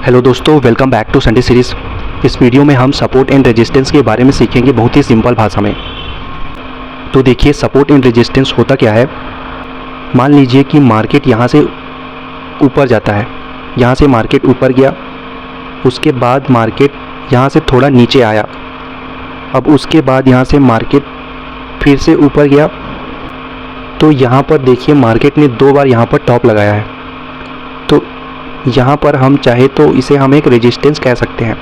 Hello दोस्तों, welcome back to Sunday series. इस video में हम सपोर्ट एंड रेजिस्टेंस के बारे में सीखेंगे बहुत ही सिंपल भाषा में। तो देखिए, सपोर्ट एंड रेजिस्टेंस होता क्या है। मान लीजिए कि मार्केट यहाँ से ऊपर जाता है, यहाँ से मार्केट ऊपर गया, उसके बाद मार्केट यहाँ से थोड़ा नीचे आया, अब उसके बाद यहाँ से मार्केट फिर से ऊपर गया। तो यहाँ पर देखिए मार्केट ने 2 बार यहाँ पर टॉप लगाया है, तो यहाँ पर हम चाहे तो इसे हम एक रेजिस्टेंस कह सकते हैं।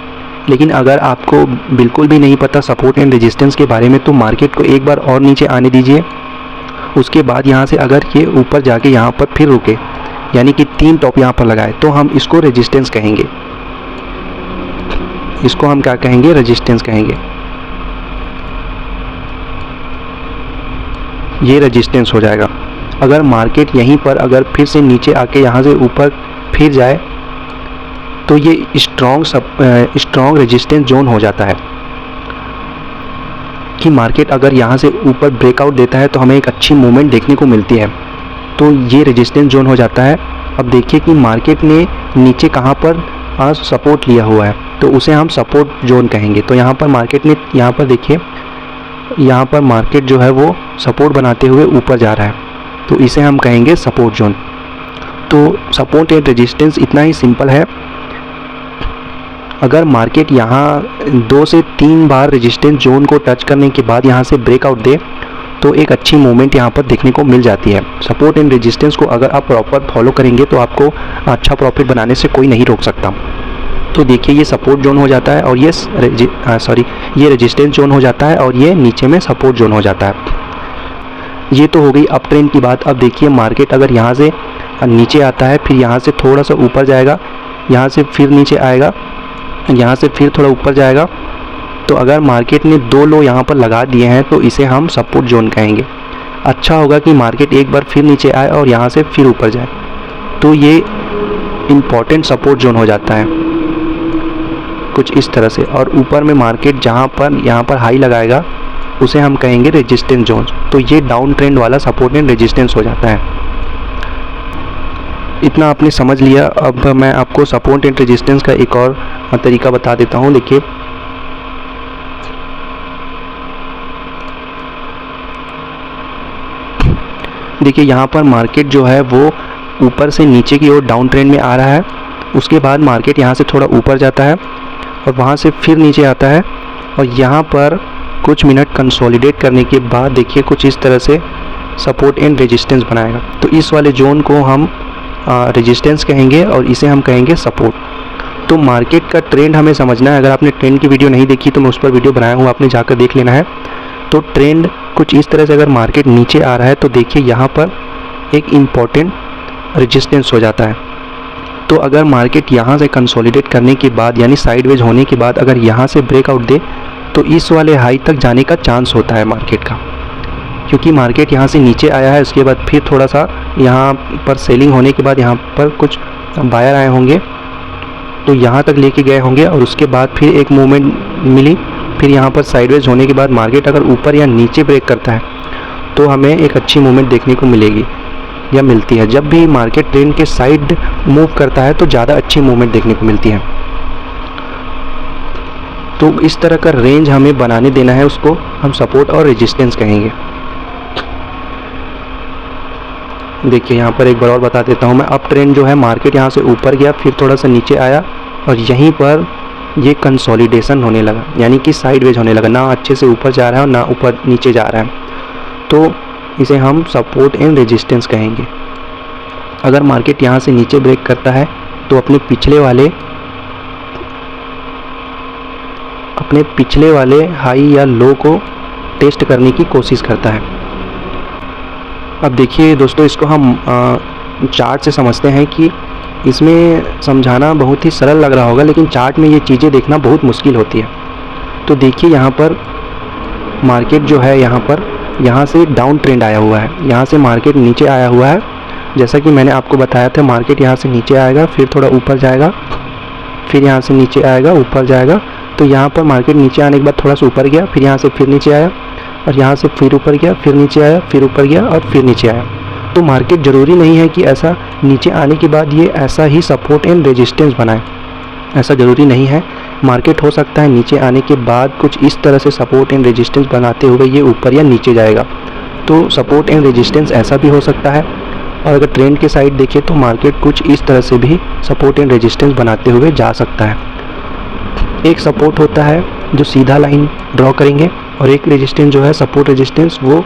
लेकिन अगर आपको बिल्कुल भी नहीं पता सपोर्ट एंड रेजिस्टेंस के बारे में, तो मार्केट को एक बार और नीचे आने दीजिए। उसके बाद यहाँ से अगर ये ऊपर जाके यहाँ पर फिर रुके, यानी कि 3 टॉप यहाँ पर लगाए, तो हम इसको रेजिस्टेंस कहेंगे। इसको हम क्या कहेंगे? रेजिस्टेंस कहेंगे। ये रेजिस्टेंस हो जाएगा। अगर मार्केट यहीं पर अगर फिर से नीचे आके यहाँ से ऊपर फिर जाए, तो ये स्ट्रॉन्ग रेजिस्टेंस जोन हो जाता है। कि मार्केट अगर यहाँ से ऊपर ब्रेकआउट देता है तो हमें एक अच्छी मूवमेंट देखने को मिलती है, तो ये रेजिस्टेंस जोन हो जाता है। अब देखिए कि मार्केट ने नीचे कहाँ पर सपोर्ट लिया हुआ है, तो उसे हम सपोर्ट जोन कहेंगे। तो यहाँ पर मार्केट ने, यहाँ पर देखिए, यहाँ पर मार्केट जो है वो सपोर्ट बनाते हुए ऊपर जा रहा है, तो इसे हम कहेंगे सपोर्ट जोन। तो सपोर्ट एंड रेजिस्टेंस इतना ही सिंपल है। अगर मार्केट यहाँ 2 से 3 बार रेजिस्टेंस जोन को टच करने के बाद यहाँ से ब्रेकआउट दे, तो एक अच्छी मूवमेंट यहाँ पर देखने को मिल जाती है। सपोर्ट एंड रेजिस्टेंस को अगर आप प्रॉपर फॉलो करेंगे तो आपको अच्छा प्रॉफिट बनाने से कोई नहीं रोक सकता। तो देखिए, ये सपोर्ट जोन हो जाता है और ये रेजिस्टेंस जोन हो जाता है, और ये नीचे में सपोर्ट जोन हो जाता है। ये तो हो गई अप ट्रेंड की बात। अब देखिए, मार्केट अगर यहाँ से नीचे आता है, फिर यहाँ से थोड़ा सा ऊपर जाएगा, यहाँ से फिर नीचे आएगा, यहाँ से फिर थोड़ा ऊपर जाएगा, तो अगर मार्केट ने 2 लो यहाँ पर लगा दिए हैं, तो इसे हम सपोर्ट जोन कहेंगे। अच्छा होगा कि मार्केट एक बार फिर नीचे आए और यहाँ से फिर ऊपर जाए, तो ये इम्पॉर्टेंट सपोर्ट जोन हो जाता है कुछ इस तरह से। और ऊपर में मार्केट जहाँ पर यहाँ पर हाई लगाएगा, उसे हम कहेंगे रेजिस्टेंस जोन। तो ये डाउन ट्रेंड वाला सपोर्ट एंड रेजिस्टेंस हो जाता है। इतना आपने समझ लिया। अब मैं आपको सपोर्ट एंड रेजिस्टेंस का एक और तरीका बता देता हूँ। देखिए यहाँ पर मार्केट जो है वो ऊपर से नीचे की ओर डाउन ट्रेंड में आ रहा है। उसके बाद मार्केट यहाँ से थोड़ा ऊपर जाता है और वहाँ से फिर नीचे आता है, और यहाँ पर कुछ मिनट कंसोलिडेट करने के बाद देखिए कुछ इस तरह से सपोर्ट एंड रेजिस्टेंस बनाएगा। तो इस वाले जोन को हम रेजिस्टेंस कहेंगे और इसे हम कहेंगे सपोर्ट। तो मार्केट का ट्रेंड हमें समझना है। अगर आपने ट्रेंड की वीडियो नहीं देखी तो मैं उस पर वीडियो बनाया हूँ, आपने जाकर देख लेना है। तो ट्रेंड कुछ इस तरह से, अगर मार्केट नीचे आ रहा है तो देखिए यहाँ पर एक इम्पॉर्टेंट रेजिस्टेंस हो जाता है। तो अगर मार्केट यहाँ से कंसोलिडेट करने के बाद, यानी साइडवेज होने के बाद, अगर यहाँ से ब्रेकआउट दे, तो इस वाले हाई तक जाने का चांस होता है मार्केट का। क्योंकि मार्केट यहाँ से नीचे आया है, उसके बाद फिर थोड़ा सा यहाँ पर सेलिंग होने के बाद यहाँ पर कुछ बायर आए होंगे, तो यहाँ तक लेके गए होंगे, और उसके बाद फिर एक मूवमेंट मिली। फिर यहाँ पर साइडवेज होने के बाद मार्केट अगर ऊपर या नीचे ब्रेक करता है, तो हमें एक अच्छी मूवमेंट देखने को मिलेगी या मिलती है। जब भी मार्केट ट्रेंड के साइड मूव करता है तो ज़्यादा अच्छी मूवमेंट देखने को मिलती है। तो इस तरह का रेंज हमें बनाने देना है, उसको हम सपोर्ट और रेजिस्टेंस कहेंगे। देखिए यहाँ पर एक बार और बता देता हूँ मैं। अप ट्रेंड जो है, मार्केट यहाँ से ऊपर गया, फिर थोड़ा सा नीचे आया, और यहीं पर ये कंसोलिडेशन होने लगा, यानी कि साइडवेज होने लगा, ना अच्छे से ऊपर जा रहा है और ना ऊपर नीचे जा रहा है। तो इसे हम सपोर्ट एंड रेजिस्टेंस कहेंगे। अगर मार्केट यहाँ से नीचे ब्रेक करता है, तो अपने पिछले वाले हाई या लो को टेस्ट करने की कोशिश करता है। अब देखिए दोस्तों, इसको हम चार्ट से समझते हैं कि इसमें समझाना बहुत ही सरल लग रहा होगा, लेकिन चार्ट में ये चीज़ें देखना बहुत मुश्किल होती है। तो देखिए यहाँ पर मार्केट जो है, यहाँ से डाउन ट्रेंड आया हुआ है, यहाँ से मार्केट नीचे आया हुआ है। जैसा कि मैंने आपको बताया था, मार्केट यहाँ से नीचे आएगा, फिर थोड़ा ऊपर जाएगा, फिर यहाँ से नीचे आएगा, ऊपर जाएगा। तो यहाँ पर मार्केट नीचे आने के बाद थोड़ा सा ऊपर गया, फिर यहाँ से फिर नीचे आया, और यहाँ से फिर ऊपर गया, फिर नीचे आया, फिर ऊपर गया और फिर नीचे आया। तो मार्केट ज़रूरी नहीं है कि ऐसा नीचे आने के बाद ये ऐसा ही सपोर्ट एंड रेजिस्टेंस बनाए। ऐसा ज़रूरी नहीं है। मार्केट हो सकता है नीचे आने के बाद कुछ इस तरह से सपोर्ट एंड रेजिस्टेंस बनाते हुए ये ऊपर या नीचे जाएगा। तो सपोर्ट एंड रेजिस्टेंस ऐसा भी हो सकता है। और अगर ट्रेंड के साइड देखें तो मार्केट कुछ इस तरह से भी सपोर्ट एंड रेजिस्टेंस बनाते हुए जा सकता है। एक सपोर्ट होता है जो सीधा लाइन ड्रॉ करेंगे, और एक रेजिस्टेंस जो है सपोर्ट रेजिस्टेंस, वो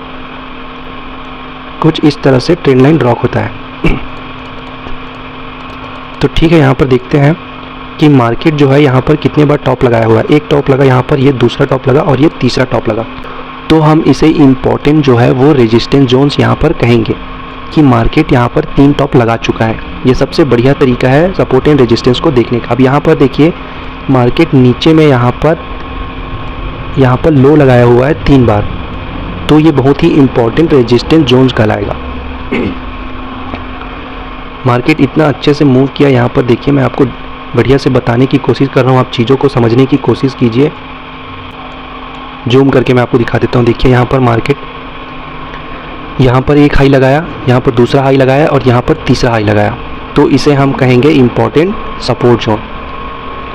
कुछ इस तरह से ट्रेंड लाइन ड्रॉ होता है। तो ठीक है, यहाँ पर देखते हैं कि मार्केट जो है यहाँ पर कितने बार टॉप लगाया हुआ है। एक टॉप लगा यहाँ पर, ये दूसरा टॉप लगा और ये तीसरा टॉप लगा। तो हम इसे इम्पॉर्टेंट जो है वो रेजिस्टेंस जोन्स यहाँ पर कहेंगे कि मार्केट यहाँ पर 3 टॉप लगा चुका है। ये सबसे बढ़िया तरीका है सपोर्ट एंड रेजिस्टेंस को देखने का। अब यहाँ पर देखिए मार्केट नीचे में यहाँ पर लो लगाया हुआ है 3 बार, तो ये बहुत ही इम्पॉर्टेंट रेजिस्टेंस जोन्स कहलाएगा। मार्केट इतना अच्छे से मूव किया यहाँ पर, देखिए मैं आपको बढ़िया से बताने की कोशिश कर रहा हूँ, आप चीज़ों को समझने की कोशिश कीजिए। जूम करके मैं आपको दिखा देता हूँ। देखिए यहाँ पर मार्केट यहाँ पर एक हाई लगाया, यहाँ पर दूसरा हाई लगाया और यहाँ पर तीसरा हाई लगाया, तो इसे हम कहेंगे इम्पॉर्टेंट सपोर्ट जोन।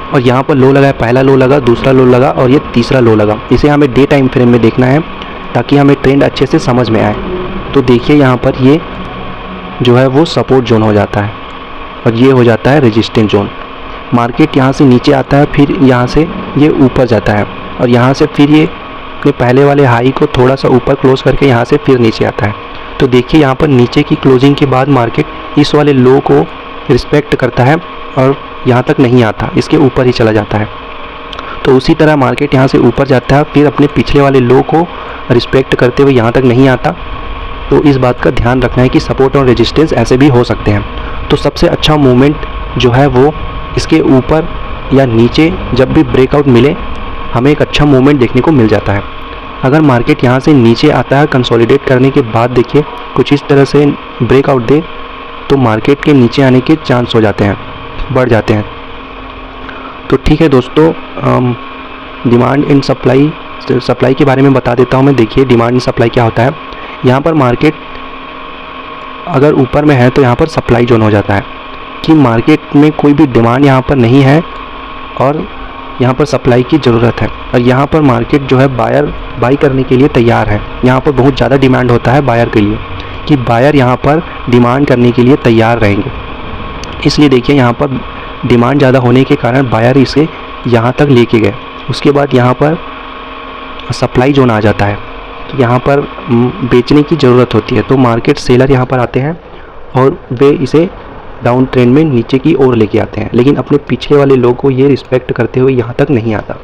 और यहाँ पर लो लगाया, पहला लो लगा, दूसरा लो लगा और ये तीसरा लो लगा। इसे हमें डे टाइम फ्रेम में देखना है ताकि हमें ट्रेंड अच्छे से समझ में आए। तो देखिए यहाँ पर ये जो है वो सपोर्ट जोन हो जाता है और ये हो जाता है रेजिस्टेंस जोन। मार्केट यहाँ से नीचे आता है, फिर यहाँ से ये ऊपर जाता है और यहाँ से फिर ये अपने पहले वाले हाई को थोड़ा सा ऊपर क्लोज करके यहाँ से फिर नीचे आता है। तो देखिए यहाँ पर नीचे की क्लोजिंग के बाद मार्केट इस वाले लो को रिस्पेक्ट करता है और यहाँ तक नहीं आता, इसके ऊपर ही चला जाता है। तो उसी तरह मार्केट यहाँ से ऊपर जाता है, फिर अपने पिछले वाले लो को रिस्पेक्ट करते हुए यहाँ तक नहीं आता। तो इस बात का ध्यान रखना है कि सपोर्ट और रेजिस्टेंस ऐसे भी हो सकते हैं। तो सबसे अच्छा मूवमेंट जो है वो इसके ऊपर या नीचे जब भी ब्रेकआउट मिले हमें एक अच्छा मूवमेंट देखने को मिल जाता है। अगर मार्केट यहाँ से नीचे आता है कंसोलिडेट करने के बाद, देखिए कुछ इस तरह से ब्रेकआउट दे तो मार्केट के नीचे आने के चांस हो जाते हैं, बढ़ जाते हैं। तो ठीक है दोस्तों, डिमांड एंड सप्लाई के बारे में बता देता हूँ मैं। देखिए डिमांड एंड सप्लाई क्या होता है। यहाँ पर मार्केट अगर ऊपर में है तो यहाँ पर सप्लाई जोन हो जाता है कि मार्केट में कोई भी डिमांड यहाँ पर नहीं है और यहाँ पर सप्लाई की ज़रूरत है। और यहाँ पर मार्केट जो है बाई करने के लिए तैयार है। यहाँ पर बहुत ज़्यादा डिमांड होता है बायर के लिए कि बायर यहाँ पर डिमांड करने के लिए तैयार रहेंगे। इसलिए देखिए यहाँ पर डिमांड ज़्यादा होने के कारण बायर इसे यहाँ तक लेके गए। उसके बाद यहाँ पर सप्लाई जोन आ जाता है कि यहाँ पर बेचने की ज़रूरत होती है। तो मार्केट सेलर यहाँ पर आते हैं और वे इसे डाउन ट्रेंड में नीचे की ओर लेके आते हैं, लेकिन अपने पीछे वाले लोगों को ये रिस्पेक्ट करते हुए यहाँ तक नहीं आता।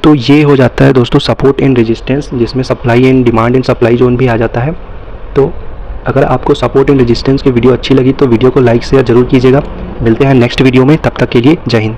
तो ये हो जाता है दोस्तों सपोर्ट एंड रेजिस्टेंस, जिसमें supply and demand and supply zone भी आ जाता है। तो अगर आपको सपोर्ट एंड रेजिस्टेंस की वीडियो अच्छी लगी तो वीडियो को लाइक शेयर जरूर कीजिएगा। मिलते हैं नेक्स्ट वीडियो में, तब तक के लिए जय हिंद।